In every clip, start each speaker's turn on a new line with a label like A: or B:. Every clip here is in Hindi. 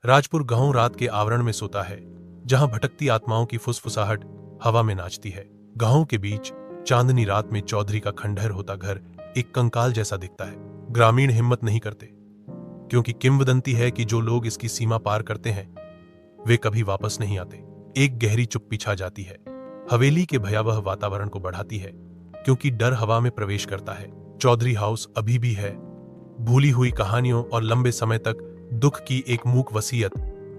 A: राजपुर गांव रात के आवरण में सोता है, जहां भटकती आत्माओं की फुसफुसाहट हवा में नाचती है। गांव के बीच चांदनी रात में चौधरी का खंडहर होता घर एक कंकाल जैसा दिखता है। ग्रामीण हिम्मत नहीं करते, क्योंकि किंवदंती है कि जो लोग इसकी सीमा पार करते हैं वे कभी वापस नहीं आते। एक गहरी चुप्पी छा जाती है। हवेली के भयावह वातावरण को बढ़ाती है, क्योंकि डर हवा में प्रवेश करता है। चौधरी हाउस अभी भी है, भूली हुई कहानियों और लंबे समय तक दुख की एक मूक वसीयत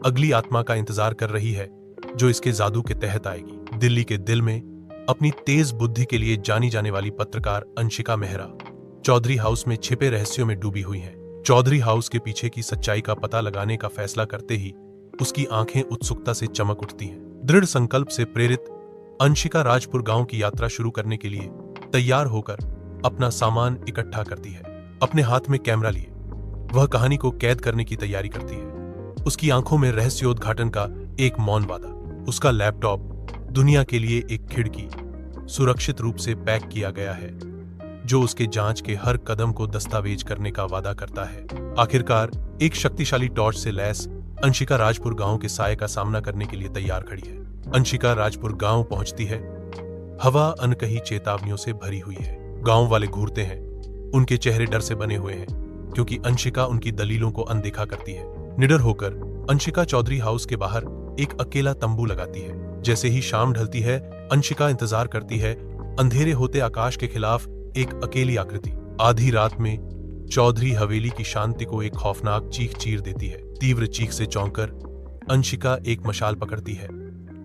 A: अगली आत्मा का इंतजार कर रही है, जो इसके जादू के तहत आएगी। दिल्ली के दिल में अपनी तेज बुद्धि के लिए जानी जाने वाली पत्रकार अंशिका मेहरा चौधरी हाउस में छिपे रहस्यों में डूबी हुई हैं। चौधरी हाउस के पीछे की सच्चाई का पता लगाने का फैसला करते ही उसकी आंखें उत्सुकता से चमक उठती हैं। दृढ़ संकल्प से प्रेरित अंशिका राजपुर गांव की यात्रा शुरू करने के लिए तैयार होकर अपना सामान इकट्ठा करती है। अपने हाथ में कैमरा लिए वह कहानी को कैद करने की तैयारी करती है। उसकी आंखों में रहस्योद्घाटन का एक मौन वादा। उसका लैपटॉप दुनिया के लिए एक खिड़की सुरक्षित रूप से पैक किया गया है, जो उसके जांच के हर कदम को दस्तावेज करने का वादा करता है। आखिरकार एक शक्तिशाली टॉर्च से लैस अंशिका राजपुर गांव के साये का सामना करने के लिए तैयार खड़ी है। अंशिका राजपुर गांव पहुंचती है। हवा अनकही चेतावनियों से भरी हुई है। गांव वाले घूरते हैं, उनके चेहरे डर से बने हुए हैं, क्योंकि अंशिका उनकी दलीलों को अनदेखा करती है। निडर होकर अंशिका चौधरी हाउस के बाहर एक अकेला तंबू लगाती है। जैसे ही शाम ढलती है, अंशिका इंतजार करती है। अंधेरे होते आकाश के खिलाफ एक अकेली आकृति आधी रात में चौधरी हवेली की शांति को एक खौफनाक चीख चीर देती है। तीव्र चीख से चौंककर अंशिका एक मशाल पकड़ती है।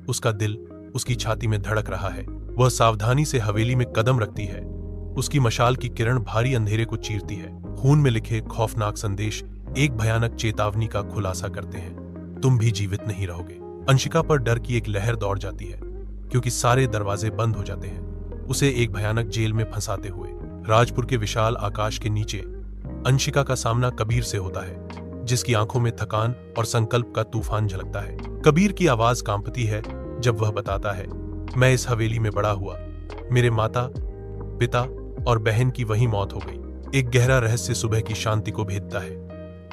A: उसका दिल उसकी छाती में धड़क रहा है। वह सावधानी से हवेली में कदम रखती है। उसकी मशाल की किरण भारी अंधेरे को चीरती है। खून में लिखे खौफनाक संदेश एक भयानक चेतावनी का खुलासा करते हैं। तुम भी जीवित नहीं रहोगे। अंशिका पर डर की एक लहर दौड़ जाती है, क्योंकि सारे दरवाजे बंद हो जाते हैं, उसे एक भयानक जेल में फंसाते हुए। राजपुर के विशाल आकाश के नीचे अंशिका का सामना कबीर से होता है, जिसकी आंखों में थकान और संकल्प का तूफान झलकता है। कबीर की आवाज कांपती है जब वह बताता है, मैं इस हवेली में बड़ा हुआ, मेरे माता पिता और बहन की वही मौत हो गई। एक गहरा रहस्य सुबह की शांति को भेदता है,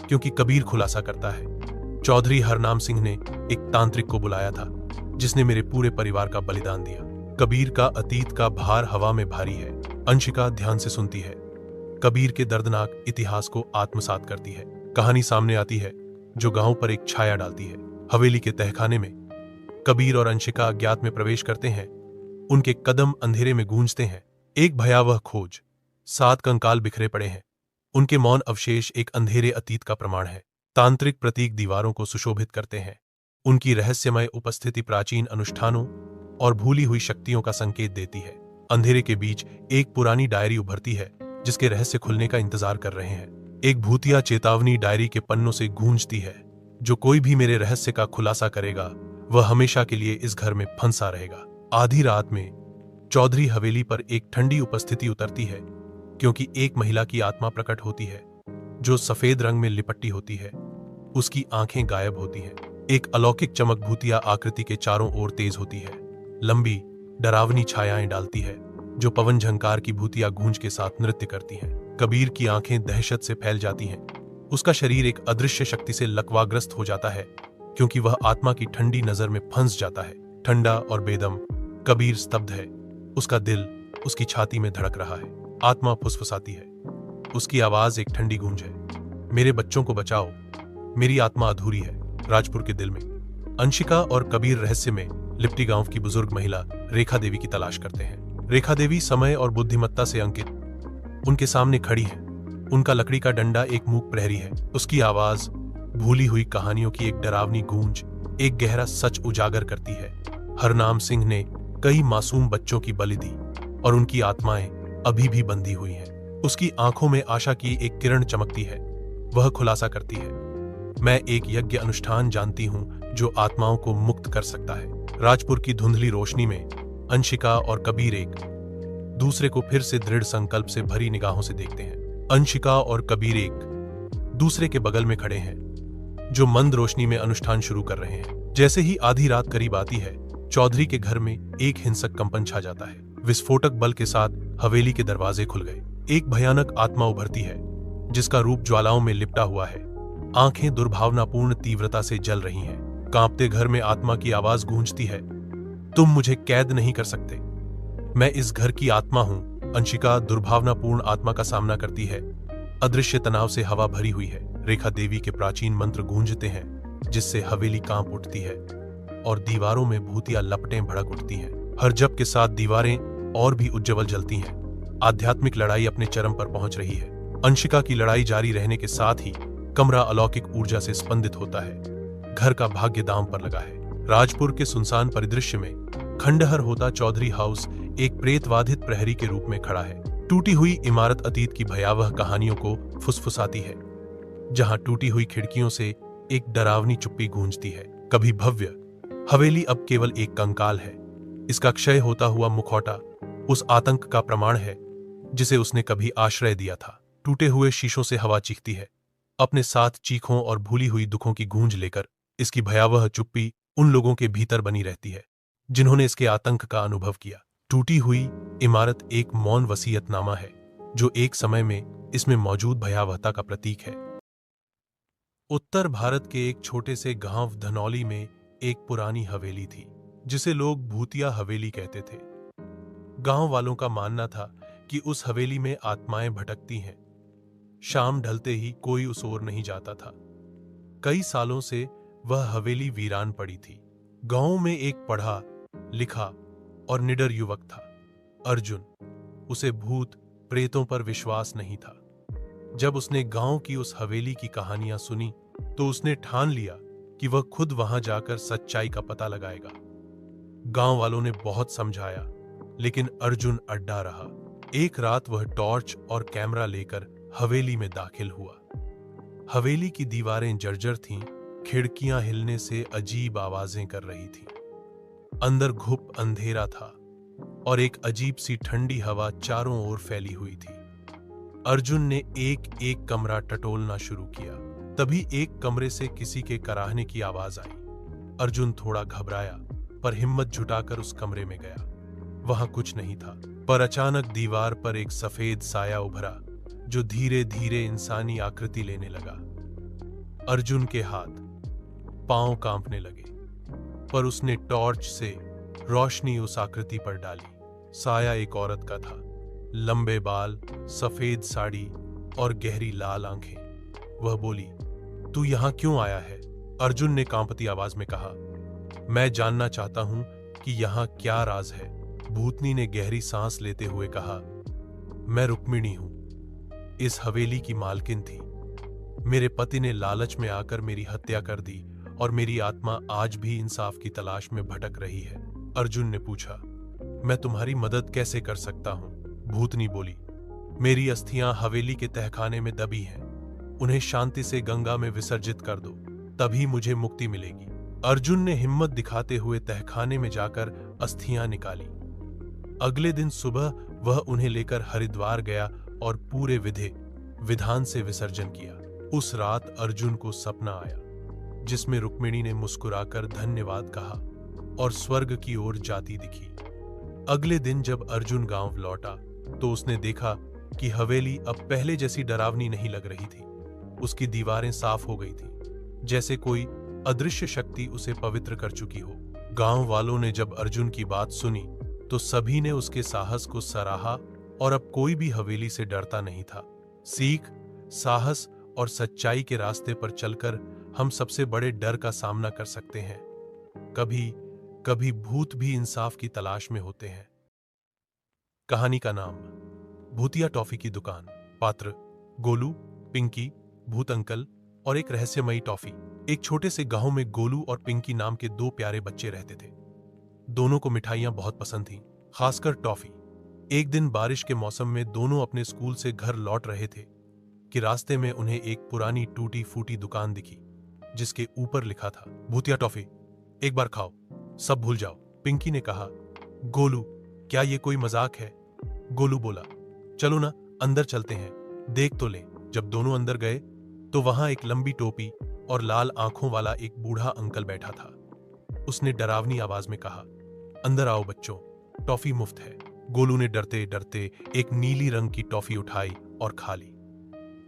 A: क्योंकि कबीर खुलासा करता है, चौधरी हरनाम सिंह ने एक तांत्रिक को बुलाया था, जिसने मेरे पूरे परिवार का बलिदान दिया। कबीर का अतीत का भार हवा में भारी है। अंशिका ध्यान से सुनती है, कबीर के दर्दनाक इतिहास को आत्मसात करती है। कहानी सामने आती है जो गांव पर एक छाया डालती है। हवेली के तहखाने में कबीर और अंशिका अज्ञात में प्रवेश करते हैं। उनके कदम अंधेरे में गूंजते हैं। एक भयावह खोज। 7 कंकाल बिखरे पड़े हैं। उनके मौन अवशेष एक अंधेरे अतीत का प्रमाण है। तांत्रिक प्रतीक दीवारों को सुशोभित करते हैं। उनकी रहस्यमय उपस्थिति प्राचीन अनुष्ठानों और भूली हुई शक्तियों का संकेत देती है। अंधेरे के बीच एक पुरानी डायरी उभरती है, जिसके रहस्य खुलने का इंतजार कर रहे हैं। एक भूतिया चेतावनी डायरी के पन्नों से गूंजती है, जो कोई भी मेरे रहस्य का खुलासा करेगा वह हमेशा के लिए इस घर में फंसा रहेगा। आधी रात में चौधरी हवेली पर एक ठंडी उपस्थिति उतरती है, क्योंकि एक महिला की आत्मा प्रकट होती है, जो सफेद रंग में लिपटी होती है। उसकी आंखें गायब होती हैं। एक अलौकिक चमक भूतिया आकृति के चारों ओर तेज होती है, लंबी डरावनी छायाएं डालती है, जो पवन झंकार की भूतिया गूंज के साथ नृत्य करती हैं। कबीर की आंखें दहशत से फैल जाती हैं। उसका शरीर एक अदृश्य शक्ति से लकवाग्रस्त हो जाता है, क्योंकि वह आत्मा की ठंडी नजर में फंस जाता है। ठंडा और बेदम कबीर स्तब्ध है। उसका दिल उसकी छाती में धड़क रहा है। आत्मा फुसफुसाती है। उसकी आवाज एक ठंडी गूंज है, मेरे बच्चों को बचाओ, मेरी आत्मा अधूरी है। राजपुर के दिल में अंशिका और कबीर रहस्य में लिपटी गांव की बुजुर्ग महिला रेखा देवी की तलाश करते हैं। रेखा देवी समय और बुद्धिमत्ता से अंकित उनके सामने खड़ी है। उनका लकड़ी का डंडा एक मूक प्रहरी है। उसकी आवाज भूली हुई कहानियों की एक डरावनी गूंज एक गहरा सच उजागर करती है। हरनाम सिंह ने कई मासूम बच्चों की बलि दी और उनकी आत्माएं अभी भी बंधी हुई हैं। उसकी आंखों में आशा की एक किरण चमकती है। वह खुलासा करती है, मैं एक यज्ञ अनुष्ठान जानती हूं जो आत्माओं को मुक्त कर सकता है। राजपुर की धुंधली रोशनी में अंशिका और कबीर एक दूसरे को फिर से दृढ़ संकल्प से भरी निगाहों से देखते हैं। अंशिका और कबीर एक दूसरे के बगल में खड़े हैं, जो मंद रोशनी में अनुष्ठान शुरू कर रहे हैं। जैसे ही आधी रात करीब आती है, चौधरी के घर में एक हिंसक कंपन छा जाता है। विस्फोटक बल के साथ हवेली के दरवाजे खुल गए। एक भयानक आत्मा उभरती है, जिसका रूप ज्वालाओं में लिपटा हुआ है। आंखें दुर्भावनापूर्ण तीव्रता से जल रही हैं। कांपते घर में आत्मा की आवाज गूंजती है, तुम मुझे कैद नहीं कर सकते। मैं इस घर की आत्मा हूं। अंशिका दुर्भावनापूर्ण आत्मा का सामना करती है। अदृश्य तनाव से हवा भरी हुई है। रेखा देवी के प्राचीन मंत्र गूंजते हैं, जिससे हवेली कांप उठती है और दीवारों में भूतिया लपटें भड़क उठती हैं। हर जप के साथ दीवारें और भी उज्जवल जलती हैं। आध्यात्मिक लड़ाई अपने चरम पर पहुंच रही है। अंशिका की लड़ाई जारी रहने के साथ ही कमरा अलौकिक ऊर्जा से स्पंदित होता है। घर का भाग्य दांव पर लगा है। राजपुर के सुनसान परिदृश्य में खंडहर होता चौधरी हाउस एक प्रेतवाधित प्रहरी के रूप में खड़ा है। टूटी हुई इमारत अतीत की भयावह कहानियों को फुसफुसाती है, जहां टूटी हुई खिड़कियों से एक डरावनी चुप्पी गूंजती है। कभी भव्य हवेली अब केवल एक कंकाल है। इसका क्षय होता हुआ मुखौटा उस आतंक का प्रमाण है जिसे उसने कभी आश्रय दिया था। टूटे हुए शीशों से हवा चीखती है, अपने साथ चीखों और भूली हुई दुखों की गूंज लेकर। इसकी भयावह चुप्पी उन लोगों के भीतर बनी रहती है जिन्होंने इसके आतंक का अनुभव किया। टूटी हुई इमारत एक मौन वसीयतनामा है, जो एक समय में इसमें मौजूद भयावहता का प्रतीक है। उत्तर भारत के एक छोटे से गांव धनौली में एक पुरानी हवेली थी, जिसे लोग भूतिया हवेली कहते थे। गांव वालों का मानना था कि उस हवेली में आत्माएं भटकती हैं। शाम ढलते ही कोई उस ओर नहीं जाता था। कई सालों से वह हवेली वीरान पड़ी थी। गांव में एक पढ़ा लिखा और निडर युवक था, अर्जुन। उसे भूत प्रेतों पर विश्वास नहीं था। जब उसने गांव की उस हवेली की कहानियां सुनी, तो उसने ठान लिया कि वह खुद वहां जाकर सच्चाई का पता लगाएगा। गांव वालों ने बहुत समझाया, लेकिन अर्जुन अड्डा रहा। एक रात वह टॉर्च और कैमरा लेकर हवेली में दाखिल हुआ। हवेली की दीवारें जर्जर थीं, खिड़कियां हिलने से अजीब आवाजें कर रही थीं। अंदर घुप अंधेरा था और एक अजीब सी ठंडी हवा चारों ओर फैली हुई थी। अर्जुन ने एक एक कमरा टटोलना शुरू किया। तभी एक कमरे से किसी के कराहने की आवाज आई। अर्जुन थोड़ा घबराया, पर हिम्मत जुटाकर उस कमरे में गया। वहां कुछ नहीं था, पर अचानक दीवार पर एक सफेद साया उभरा, जो धीरे धीरे इंसानी आकृति लेने लगा। अर्जुन के हाथ पांव कांपने लगे, पर उसने टॉर्च से रोशनी उस आकृति पर डाली। साया एक औरत का था, लंबे बाल, सफेद साड़ी और गहरी लाल आंखें। वह बोली, तू यहां क्यों आया है? अर्जुन ने कांपती आवाज में कहा, मैं जानना चाहता हूं कि यहां क्या राज है। भूतनी ने गहरी सांस लेते हुए कहा, मैं रुक्मिणी हूं, इस हवेली की मालकिन थी। मेरे पति ने लालच में आकर मेरी हत्या कर दी और मेरी आत्मा आज भी इंसाफ की तलाश में भटक रही है। अर्जुन ने पूछा, मैं तुम्हारी मदद कैसे कर सकता हूं? भूतनी बोली, मेरी अस्थियां हवेली के तहखाने में दबी हैं। उन्हें शांति से गंगा में विसर्जित कर दो, तभी मुझे मुक्ति मिलेगी। अर्जुन ने हिम्मत दिखाते हुए तहखाने में जाकर अस्थियां निकाली। अगले दिन सुबह वह उन्हें लेकर हरिद्वार गया और पूरे विधि विधान से विसर्जन किया। उस रात अर्जुन को सपना आया, जिसमें रुक्मिणी ने मुस्कुराकर धन्यवाद कहा और स्वर्ग की ओर जाती दिखी। अगले दिन जब अर्जुन गांव लौटा, तो उसने देखा कि हवेली अब पहले जैसी डरावनी नहीं लग रही थी। उसकी दीवारें साफ हो गई थी, जैसे कोई अदृश्य शक्ति उसे पवित्र कर चुकी हो। गांव वालों ने जब अर्जुन की बात सुनी, तो सभी ने उसके साहस को सराहा और अब कोई भी हवेली से डरता नहीं था। सीख, साहस और सच्चाई के रास्ते पर चलकर हम सबसे बड़े डर का सामना कर सकते हैं। कभी कभी भूत भी इंसाफ की तलाश में होते हैं। कहानी का नाम, भूतिया टॉफी की दुकान। पात्र, गोलू, पिंकी, भूत अंकल और एक रहस्यमयी टॉफी। एक छोटे से गांव में गोलू और पिंकी नाम के दो प्यारे बच्चे रहते थे। दोनों को मिठाइयां बहुत पसंद थीं, खासकर टॉफी। एक दिन बारिश के मौसम में दोनों अपने स्कूल से घर लौट रहे थे कि रास्ते में उन्हें एक पुरानी टूटी फूटी दुकान दिखी, जिसके ऊपर लिखा था, भूतिया टॉफी, एक बार खाओ, सब भूल जाओ। पिंकी ने कहा, गोलू, क्या ये कोई मजाक है? गोलू बोला, चलो ना, अंदर चलते हैं, देख तो ले। जब दोनों अंदर गए, तो वहां एक लंबी टोपी और लाल आंखों वाला एक बूढ़ा अंकल बैठा था। उसने डरावनी आवाज में कहा, अंदर आओ बच्चों, टॉफी मुफ्त है। गोलू ने डरते डरते एक नीली रंग की टॉफी उठाई और खा ली।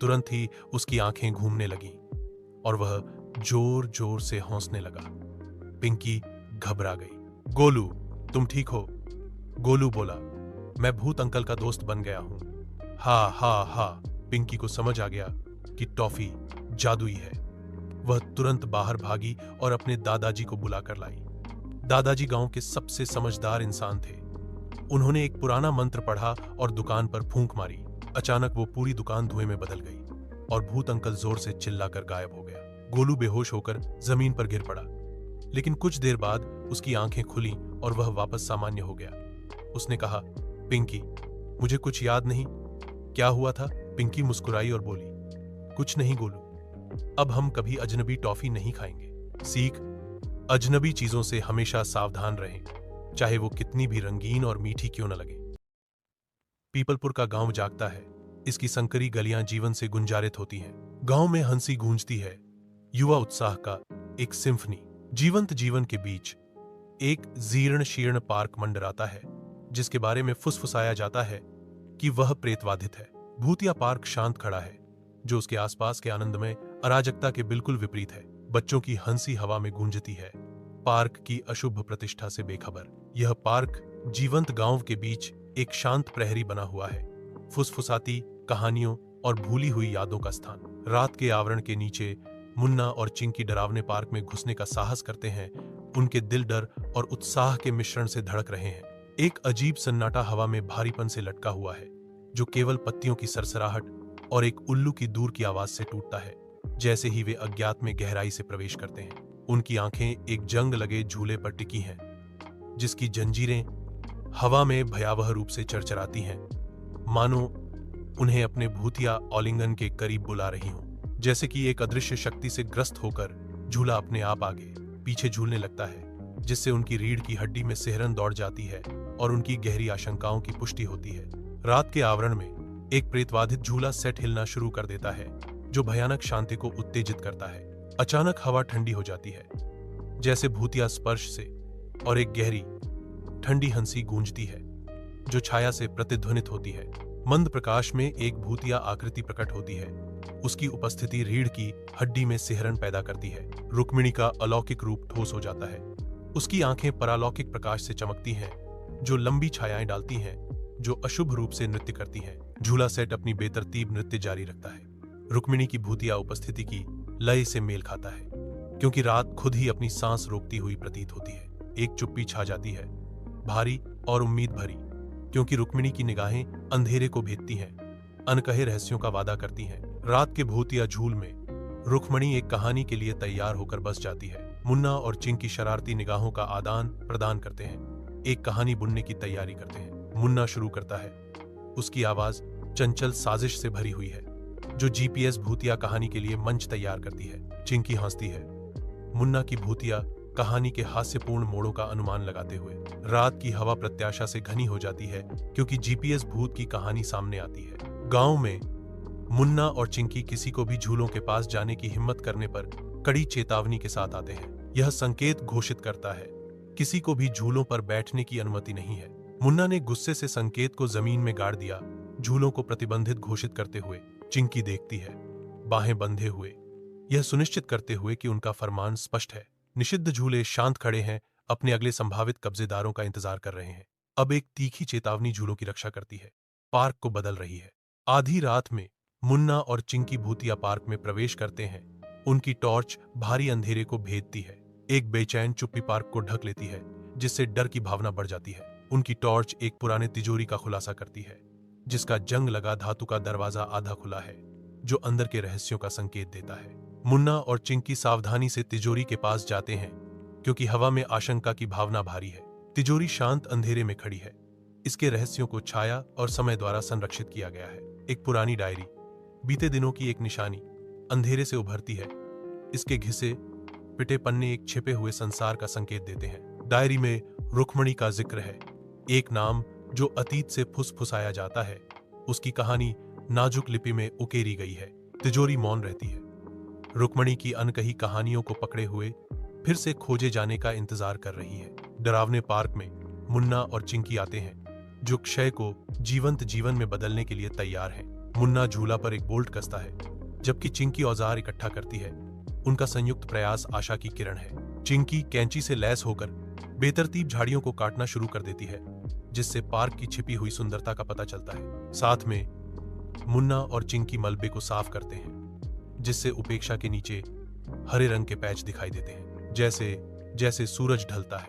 A: तुरंत ही उसकी आंखें घूमने लगीं। और वह जोर जोर से हंसने लगा। पिंकी घबरा गई। गोलू, तुम ठीक हो? गोलू बोला, मैं भूत अंकल का दोस्त बन गया हूं। हा हा हा। पिंकी को समझ आ गया कि टॉफी जादुई है। वह तुरंत बाहर भागी और अपने दादाजी को बुलाकर लाई। दादाजी गांव के सबसे समझदार इंसान थे। उन्होंने एक पुराना मंत्र पढ़ा और दुकान पर फूंक मारी। अचानक वो पूरी दुकान धुएं में बदल गई और भूत अंकल जोर से चिल्लाकर गायब हो गया। गोलू बेहोश होकर जमीन पर गिर पड़ा, लेकिन कुछ देर बाद उसकी आंखें खुली और वह वापस सामान्य हो गया। उसने कहा, पिंकी, मुझे कुछ याद नहीं, क्या हुआ था? पिंकी मुस्कुराई और बोली, कुछ नहीं गोलू, अब हम कभी अजनबी टॉफी नहीं खाएंगे। सीख, अजनबी चीजों से हमेशा सावधान रहें, चाहे वो कितनी भी रंगीन और मीठी क्यों न लगे। पीपलपुर का गांव जागता है। इसकी संकरी गलियां जीवन से गुंजारित होती हैं। गांव में हंसी गूंजती है, युवा उत्साह का एक सिम्फनी। जीवंत जीवन के बीच एक जीर्ण शीर्ण पार्क मंडराता है, जिसके बारे में फुसफुसाया जाता है कि वह प्रेतवाधित है। भूतिया पार्क शांत खड़ा है, जो उसके आसपास के आनंदमय अराजकता के बिल्कुल विपरीत है। बच्चों की हंसी हवा में गूंजती है, पार्क की अशुभ प्रतिष्ठा से बेखबर। यह पार्क जीवंत गांव के बीच एक शांत प्रहरी बना हुआ है, फुसफुसाती कहानियों और भूली हुई यादों का स्थान। रात के आवरण के नीचे मुन्ना और चिंकी डरावने पार्क में घुसने का साहस करते हैं। उनके दिल डर और उत्साह के मिश्रण से धड़क रहे हैं। एक अजीब सन्नाटा हवा में भारीपन से लटका हुआ है, जो केवल पत्तियों की सरसराहट और एक उल्लू की दूर की आवाज से टूटता है। जैसे ही वे अज्ञात में गहराई से प्रवेश करते हैं, उनकी आंखें एक जंग लगे झूले पर टिकी हैं, जिसकी जंजीरें हवा में भयावह रूप से चरचराती हैं, मानो उन्हें अपने भूतिया आलिंगन के करीब बुला रही हों। जैसे कि एक अदृश्य शक्ति से ग्रस्त होकर झूला अपने आप आगे पीछे झूलने लगता है, जिससे उनकी रीढ़ की हड्डी में सिहरन दौड़ जाती है और उनकी गहरी आशंकाओं की पुष्टि होती है। रात के आवरण में एक प्रेतवाधित झूला सेट हिलना शुरू कर देता है, जो भयानक शांति को उत्तेजित करता है। अचानक हवा ठंडी हो जाती है, जैसे भूतिया स्पर्श से, और एक गहरी ठंडी हंसी गूंजती है, जो छाया से प्रतिध्वनित होती है। मंद प्रकाश में एक भूतिया आकृति प्रकट होती है। उसकी उपस्थिति रीढ़ की हड्डी में सिहरन पैदा करती है। रुक्मिणी का अलौकिक रूप ठोस हो जाता है। उसकी आंखें परालौकिक प्रकाश से चमकती हैं, जो लंबी छायाएं डालती हैं, जो अशुभ रूप से नृत्य करती हैं। झूला सेट अपनी बेतरतीब नृत्य जारी रखता है। रुक्मिणी की भूतिया उपस्थिति की लय से मेल खाता है, क्योंकि रात खुद ही अपनी सांस रोकती हुई प्रतीत होती है। एक चुप्पी छा जाती है, भारी और उम्मीद भरी, क्योंकि रुक्मिणी की निगाहें अंधेरे को भेदती हैं, अनकहे रहस्यों का वादा करती हैं। रात के भूतिया झूल में रुक्मिणी एक कहानी के लिए तैयार होकर बस जाती है। मुन्ना और चिंकी शरारती निगाहों का आदान प्रदान करते हैं, एक कहानी बुनने की तैयारी करते हैं। मुन्ना शुरू करता है। उसकी आवाज चंचल साजिश से भरी हुई है, जो जीपीएस भूतिया कहानी के लिए मंच तैयार करती है। चिंकी हंसती है, मुन्ना की भूतिया कहानी के हास्यपूर्ण मोड़ों का अनुमान लगाते हुए। रात की हवा प्रत्याशा से घनी हो जाती है, क्योंकि जीपीएस भूत की कहानी सामने आती है। गांव में मुन्ना और चिंकी किसी को भी झूलों के पास जाने की हिम्मत करने पर कड़ी चेतावनी के साथ आते हैं। यह संकेत घोषित करता है, किसी को भी झूलों पर बैठने की अनुमति नहीं है। मुन्ना ने गुस्से से संकेत को जमीन में गाड़ दिया, झूलों को प्रतिबंधित घोषित करते हुए। चिंकी देखती है, बाहें बंधे हुए, यह सुनिश्चित करते हुए कि उनका फरमान स्पष्ट है। निषिद्ध झूले शांत खड़े हैं, अपने अगले संभावित कब्जेदारों का इंतजार कर रहे हैं। अब एक तीखी चेतावनी झूलों की रक्षा करती है, पार्क को बदल रही है। आधी रात में मुन्ना और चिंकी भूतिया पार्क में प्रवेश करते हैं। उनकी टॉर्च भारी अंधेरे को भेदती है। एक बेचैन चुप्पी पार्क को ढक लेती है, जिससे डर की भावना बढ़ जाती है। उनकी टॉर्च एक पुराने तिजोरी का खुलासा करती है, जिसका जंग लगा धातु का दरवाजा आधा खुला है, जो अंदर के रहस्यों का संकेत देता है। मुन्ना और चिंकी सावधानी से तिजोरी के पास जाते हैं, क्योंकि हवा में आशंका की भावना भारी है। तिजोरी शांत अंधेरे में खड़ी है। इसके रहस्यों को छाया और समय द्वारा संरक्षित किया गया है। एक पुरानी डायरी, बीते दिनों की एक निशानी, अंधेरे से उभरती है। इसके घिसे पिटे पन्ने एक छिपे हुए संसार का संकेत देते हैं। डायरी में रुक्मिणी का जिक्र है, एक नाम जो अतीत से फुसफुसाया जाता है। उसकी कहानी नाजुक लिपि में उकेरी गई है। तिजोरी मौन रहती है, रुक्मिणी की अनकही कहानियों को पकड़े हुए फिर से खोजे जाने का इंतजार कर रही है। डरावने पार्क में मुन्ना और चिंकी आते हैं, जो क्षय को जीवंत जीवन में बदलने के लिए तैयार हैं। मुन्ना झूला पर एक बोल्ट कसता है, जबकि चिंकी औजार इकट्ठा करती है। उनका संयुक्त प्रयास आशा की किरण है। चिंकी कैंची से लैस होकर बेतरतीब झाड़ियों को काटना शुरू कर देती है, जिससे पार्क की छिपी हुई सुंदरता का पता चलता है। साथ में मुन्ना और चिंकी मलबे को साफ करते हैं, जिससे उपेक्षा के नीचे हरे रंग के पैच दिखाई देते हैं। जैसे जैसे सूरज ढलता है,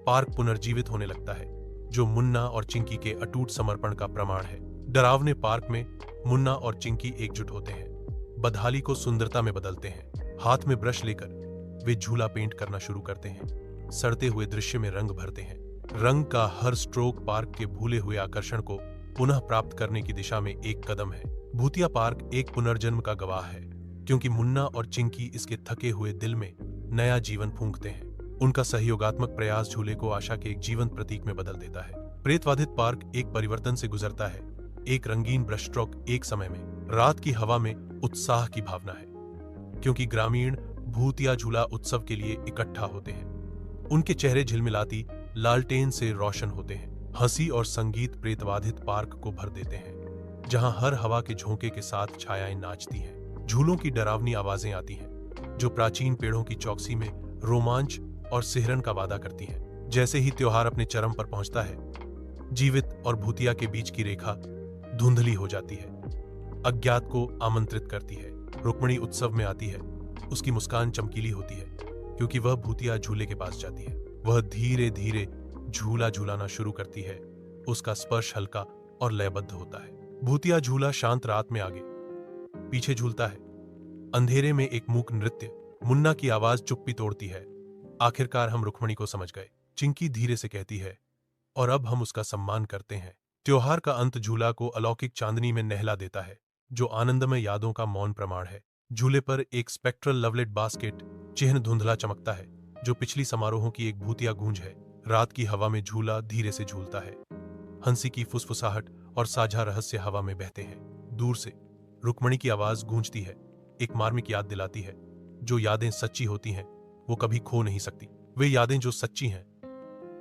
A: पार्क पुनर्जीवित होने लगता है, जो मुन्ना और चिंकी के अटूट समर्पण का प्रमाण है। डरावने पार्क में मुन्ना और चिंकी एकजुट होते हैं, बदहाली को सुंदरता में बदलते हैं। हाथ में ब्रश लेकर वे झूला पेंट करना शुरू करते हैं, सड़ते हुए दृश्य में रंग भरते हैं। रंग का हर स्ट्रोक पार्क के भूले हुए आकर्षण को पुनः प्राप्त करने की दिशा में एक कदम है। भूतिया पार्क एक पुनर्जन्म का गवाह है, क्योंकि मुन्ना और चिंकी इसके थके हुए दिल में नया जीवन फूंकते हैं। उनका सहयोगात्मक प्रयास झूले को आशा के एक जीवंत प्रतीक में बदल देता है। प्रेतबाधित पार्क एक परिवर्तन से गुजरता है। एक रंगीन ब्रश स्ट्रोक एक समय में रात की हवा में उत्साह की भावना है, क्योंकि ग्रामीण भूतिया झूला उत्सव के लिए इकट्ठा होते हैं। उनके चेहरे झिलमिलाती लालटेन से रोशन होते हैं। हंसी और संगीत प्रेतबाधित पार्क को भर देते हैं, जहां हर हवा के झोंके के साथ छायाएं नाचती हैं। झूलों की डरावनी आवाजें आती हैं, जो प्राचीन पेड़ों की चौकसी में रोमांच और सिहरन का वादा करती हैं। जैसे ही त्योहार अपने चरम पर पहुंचता है, जीवित और भूतिया के बीच की रेखा धुंधली हो जाती है, अज्ञात को आमंत्रित करती है। रुक्मिणी उत्सव में आती है। उसकी मुस्कान चमकीली होती है, क्योंकि वह भूतिया झूले के पास जाती है। वह धीरे धीरे झूला झूलाना शुरू करती है। उसका स्पर्श हल्का और लयबद्ध होता है। भूतिया झूला शांत रात में आगे पीछे झूलता है। अंधेरे में एक मूक नृत्य। मुन्ना की आवाज चुप्पी तोड़ती है। आखिरकार हम रुक्मिणी को समझ गए, चिंकी धीरे से कहती है, और अब हम उसका सम्मान करते हैं। त्योहार का अंत झूला को अलौकिक चांदनी में नहला देता है, जो आनंदमय यादों का मौन प्रमाण है। झूले पर एक स्पेक्ट्रल लवलेट बास्केट चिन्ह धुंधला चमकता है, जो पिछली समारोहों की एक भूतिया गूंज है। रात की हवा में झूला धीरे से झूलता है। हंसी की फुसफुसाहट और साझा रहस्य हवा में बहते हैं। दूर से रुक्मिणी की आवाज गूंजती है, एक मार्मिक याद दिलाती है। जो यादें सच्ची होती हैं, वो कभी खो नहीं सकती। वे यादें जो सच्ची हैं,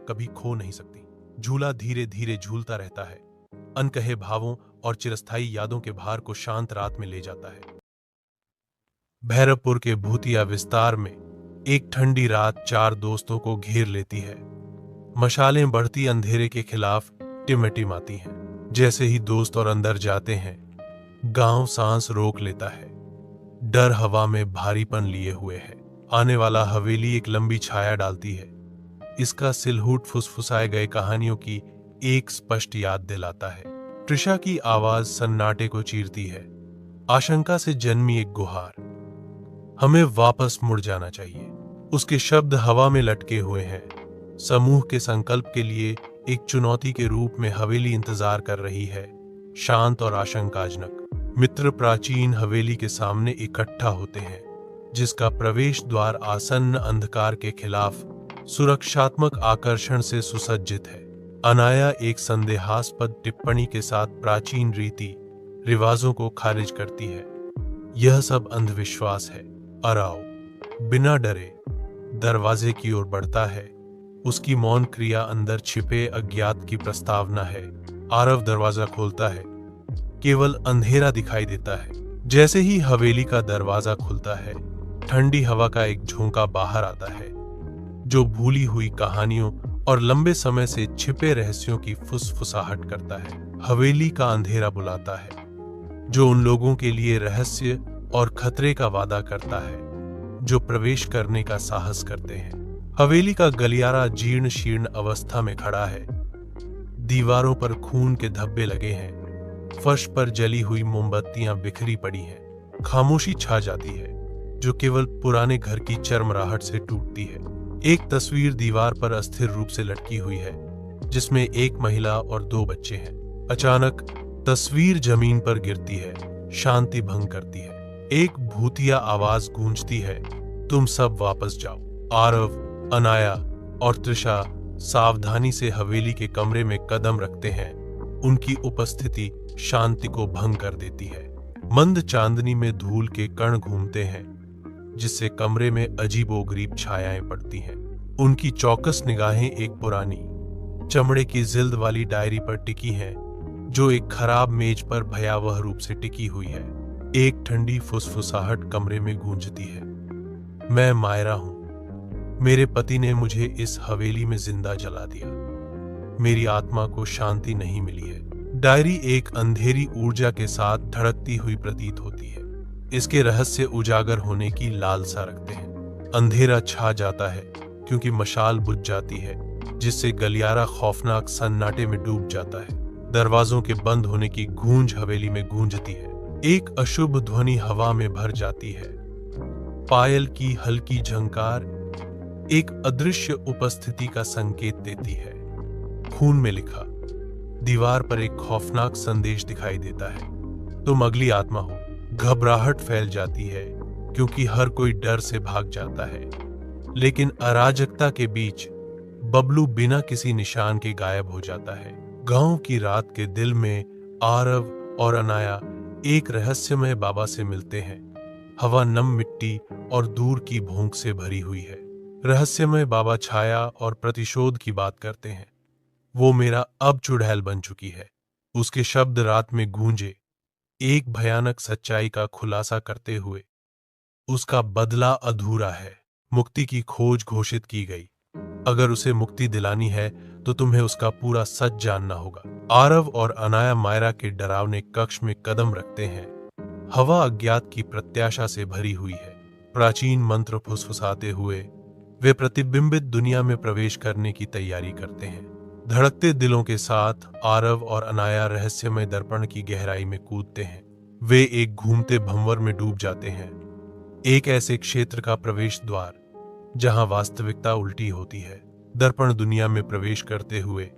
A: कभी खो नहीं सकती। झूला धीरे धीरे झूलता रहता है, अनकहे भावों और चिरस्थायी यादों के भार को शांत रात में ले जाता है। भैरवपुर के भूतिया विस्तार में एक ठंडी रात चार दोस्तों को घेर लेती है। मशालें बढ़ती अंधेरे के खिलाफ टिमटिमाती हैं। जैसे ही दोस्त और अंदर जाते हैं, गांव सांस रोक लेता है। डर हवा में भारीपन लिए हुए है। आने वाला हवेली एक लंबी छाया डालती है। इसका सिलहूट फुसफुसाए गए कहानियों की एक स्पष्ट याद दिलाता है। त्रिशा की आवाज सन्नाटे को चीरती है, आशंका से जन्मी एक गुहार। हमें वापस मुड़ जाना चाहिए। उसके शब्द हवा में लटके हुए हैं। समूह के संकल्प के लिए एक चुनौती के रूप में हवेली इंतजार कर रही है, शांत और आशंकाजनक। मित्र प्राचीन हवेली के सामने इकट्ठा होते हैं, जिसका प्रवेश द्वार आसन्न अंधकार के खिलाफ सुरक्षात्मक आकर्षण से सुसज्जित है। अनाया एक संदेहास्पद टिप्पणी के साथ प्राचीन रीति रिवाजों को खारिज करती है। यह सब अंधविश्वास है। अराव बिना डरे दरवाजे की ओर बढ़ता है। उसकी मौन क्रिया अंदर छिपे अज्ञात की प्रस्तावना है। आरव दरवाजा खोलता है। केवल अंधेरा दिखाई देता है। जैसे ही हवेली का दरवाजा खुलता है, ठंडी हवा का एक झोंका बाहर आता है, जो भूली हुई कहानियों और लंबे समय से छिपे रहस्यों की फुसफुसाहट करता है। हवेली का अंधेरा बुलाता है, जो उन लोगों के लिए रहस्य और खतरे का वादा करता है जो प्रवेश करने का साहस करते हैं। हवेली का गलियारा जीर्ण शीर्ण अवस्था में खड़ा है। दीवारों पर खून के धब्बे लगे हैं। फर्श पर जली हुई मोमबत्तियां बिखरी पड़ी हैं। खामोशी छा जाती है, जो केवल पुराने घर की चरमराहट से टूटती है। एक तस्वीर दीवार पर अस्थिर रूप से लटकी हुई है, जिसमें एक महिला और दो बच्चे हैं। अचानक तस्वीर जमीन पर गिरती है, शांति भंग करती है। एक भूतिया आवाज गूंजती है, तुम सब वापस जाओ। आरव, अनाया और त्रिशा सावधानी से हवेली के कमरे में कदम रखते हैं। उनकी उपस्थिति शांति को भंग कर देती है। मंद चांदनी में धूल के कण घूमते हैं, जिससे कमरे में अजीबोगरीब छायाएं पड़ती हैं। उनकी चौकस निगाहें एक पुरानी चमड़े की जिल्द वाली डायरी पर टिकी हैं, जो एक खराब मेज पर भयावह रूप से टिकी हुई है। एक ठंडी फुसफुसाहट कमरे में गूंजती है। मैं मायरा हूं। मेरे पति ने मुझे इस हवेली में जिंदा जला दिया। मेरी आत्मा को शांति नहीं मिली है। डायरी एक अंधेरी ऊर्जा के साथ धड़कती हुई प्रतीत होती है। इसके रहस्य उजागर होने की लालसा रखते हैं। अंधेरा छा जाता है क्योंकि मशाल बुझ जाती है, जिससे गलियारा खौफनाक सन्नाटे में डूब जाता है। दरवाजों के बंद होने की गूंज हवेली में गूंजती है। एक अशुभ ध्वनि हवा में भर जाती है। पायल की हल्की झंकार एक अदृश्य उपस्थिति का संकेत देती है। खून में लिखा दीवार पर एक खौफनाक संदेश दिखाई देता है, तुम अगली आत्मा हो। घबराहट फैल जाती है क्योंकि हर कोई डर से भाग जाता है, लेकिन अराजकता के बीच बबलू बिना किसी निशान के गायब हो जाता है। गांव की रात के दिल में आरव और अनाया एक रहस्यमय बाबा से मिलते हैं। हवा नम मिट्टी और दूर की भूख से भरी हुई है। रहस्यमय बाबा छाया और प्रतिशोध की बात करते हैं। वो मेरा अब चुड़ैल बन चुकी है। उसके शब्द रात में गूंजे, एक भयानक सच्चाई का खुलासा करते हुए। उसका बदला अधूरा है। मुक्ति की खोज घोषित की गई। अगर उसे मुक्ति दिलानी है तो तुम्हें उसका पूरा सच जानना होगा। आरव और अनाया मायरा के डरावने कक्ष में कदम रखते हैं। हवा अज्ञात की प्रत्याशा से भरी हुई है। प्राचीन मंत्र फुसफुसाते हुए वे प्रतिबिंबित दुनिया में प्रवेश करने की तैयारी करते हैं। धड़कते दिलों के साथ आरव और अनाया रहस्यमय दर्पण की गहराई में कूदते हैं। वे एक घूमते भंवर में डूब जाते हैं, एक ऐसे क्षेत्र का प्रवेश द्वार जहां वास्तविकता उल्टी होती है। दर्पण दुनिया में प्रवेश करते हुए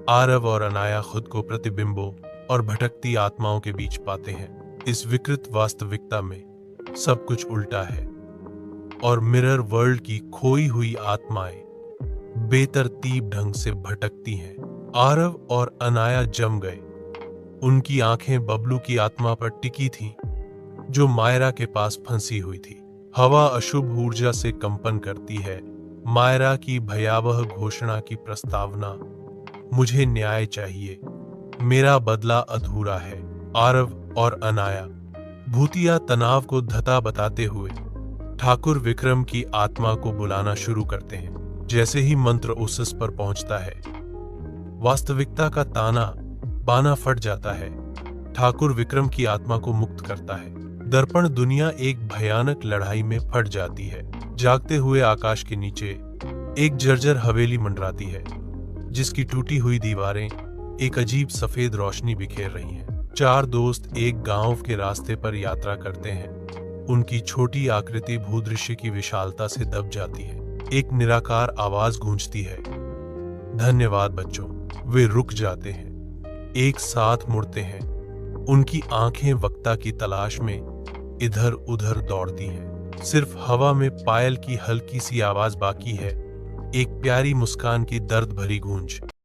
A: आरव और अनाया खुद को प्रतिबिंबों और भटकती आत्माओं के बीच पाते हैं। इस विकृत वास्तविकता में सब कुछ उल्टा है और मिरर वर्ल्ड की खोई हुई आत्माएं बेतरतीब ढंग से भटकती हैं। आरव और अनाया जम गए। उनकी आंखें बबलू की आत्मा पर टिकी थीं, जो मायरा के पास फंसी हुई थी। हवा अशुभ ऊर्जा से कंपन करती है। मायरा की भयावह घोषणा की प्रस्तावना, मुझे न्याय चाहिए, मेरा बदला अधूरा है। आरव और अनाया भूतिया तनाव को धता बताते हुए ठाकुर विक्रम की आत्मा को बुलाना शुरू करते हैं। जैसे ही मंत्र उस पर पहुंचता है, वास्तविकता का ताना बाना फट जाता है। ठाकुर विक्रम की आत्मा को मुक्त करता है। दर्पण दुनिया एक भयानक लड़ाई में फट जाती है। जागते हुए आकाश के नीचे एक जर्जर हवेली मंडराती है, जिसकी टूटी हुई दीवारें एक अजीब सफेद रोशनी बिखेर रही हैं। चार दोस्त एक गांव के रास्ते पर यात्रा करते हैं। उनकी छोटी आकृति भूदृश्य की विशालता से दब जाती है। एक निराकार आवाज गूंजती है, धन्यवाद बच्चों। वे रुक जाते हैं, एक साथ मुड़ते हैं। उनकी आंखें वक्ता की तलाश में इधर उधर दौड़ती हैं। सिर्फ हवा में पायल की हल्की सी आवाज बाकी है, एक प्यारी मुस्कान की दर्द भरी गूंज।